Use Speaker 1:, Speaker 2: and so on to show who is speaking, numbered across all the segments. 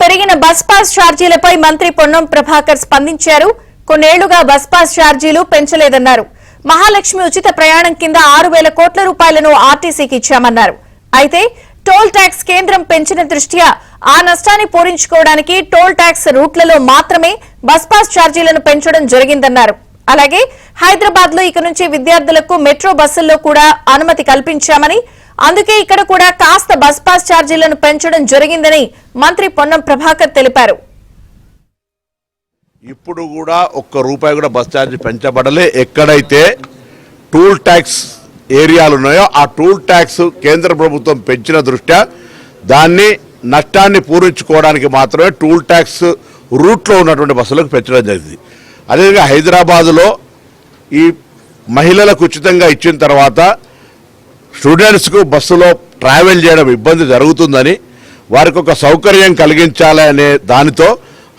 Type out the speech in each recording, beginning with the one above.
Speaker 1: పెరిగిన bus pass ఛార్జీలపై మంత్రి పొన్నం ప్రభాకర్ స్పందించారు. కొన్నేళ్లుగా బస్ పాస్ ఛార్జీలు పెంచలేదన్నారు. మహాలక్ష్మి ఉచిత ప్రయాణం కింద 6,000 కోట్ల రూపాయలను ఆర్టీసీకి ఇచ్చామన్నారు. అయితే టోల్ ట్యాక్స్ కేంద్రం పెంచిన దృష్ట్యా ఆ నష్టాన్ని పూరించుకోవడానికి టోల్ ట్యాక్స్ రూట్లలో మాత్రమే బస్ పాస్ ఛార్జీలను పెంచడం జరిగిందన్నారు. అలాగే హైదరాబాద్ లో ఇక నుంచి విద్యార్థులకు మెట్రో బస్సుల్లో కూడా అనుమతి కల్పించామని, అందుకే ఇక్కడ కూడా కాస్త బస్ పాస్ ఛార్జీలను పెంచడం జరిగిందని మంత్రి పొన్నం ప్రభాకర్ తెలిపారు.
Speaker 2: ఇప్పుడు కూడా ఒక్క రూపాయి కూడా బస్ ఛార్జీ పెంచబడలే. ఎక్కడైతే టోల్ ట్యాక్స్ ఏరియాలు ఉన్నాయో ఆ టోల్ ట్యాక్స్ కేంద్ర ప్రభుత్వం పెంచిన దృష్ట్యా దాన్ని నష్టాన్ని పూరించుకోవడానికి మాత్రమే టోల్ ట్యాక్స్ రూట్లో ఉన్నటువంటి బస్సులకు పెంచడం జరిగింది. అదేవిధంగా హైదరాబాదులో ఈ మహిళలకు ఉచితంగా ఇచ్చిన తర్వాత స్టూడెంట్స్కు బస్సులో ట్రావెల్ చేయడం ఇబ్బంది జరుగుతుందని, వారికి ఒక సౌకర్యం కలిగించాలనే దానితో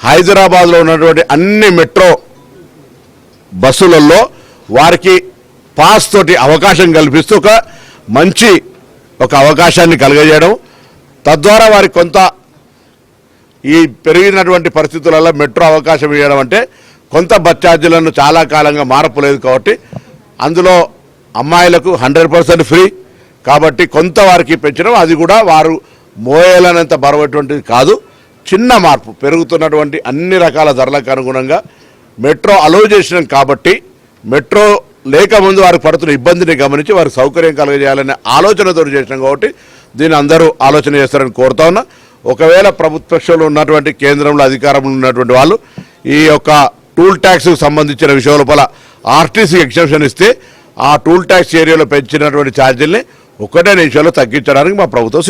Speaker 2: హైదరాబాద్లో ఉన్నటువంటి అన్ని మెట్రో బస్సులలో వారికి పాస్ తోటి అవకాశం కల్పిస్తూ ఒక మంచి అవకాశాన్ని కలుగజేయడం, తద్వారా వారికి కొంత ఈ పెరిగినటువంటి పరిస్థితులలో మెట్రో అవకాశం ఇవ్వడం అంటే కొంత బస్ ఛార్జీలను చాలా కాలంగా మార్పు లేదు కాబట్టి అందులో అమ్మాయిలకు 100% ఫ్రీ కాబట్టి కొంత వారికి పెంచడం, అది కూడా వారు మోయలనంత బరువటువంటిది కాదు. చిన్న మార్పు పెరుగుతున్నటువంటి అన్ని రకాల ధరలకు అనుగుణంగా మెట్రో అలౌ చేసినాం కాబట్టి మెట్రో లేకముందు వారికి పడుతున్న ఇబ్బందిని గమనించి వారికి సౌకర్యం కలుగజేయాలనే ఆలోచనతో చేసినాం కాబట్టి దీన్ని అందరూ ఆలోచన చేస్తారని కోరుతా ఉన్నా. ఒకవేళ ప్రభుత్వంలో ఉన్నటువంటి కేంద్రంలో అధికారంలో ఉన్నటువంటి వాళ్ళు ఈ యొక్క టోల్ ట్యాక్స్కు సంబంధించిన విషయం లోపల ఆర్టీసీ ఎగ్జంప్షన్ ఇస్తే ఆ టోల్ ట్యాక్స్ ఏరియాలో పెంచినటువంటి ఛార్జీల్ని 1 నిమిషంలో తగ్గించడానికి మా ప్రభుత్వం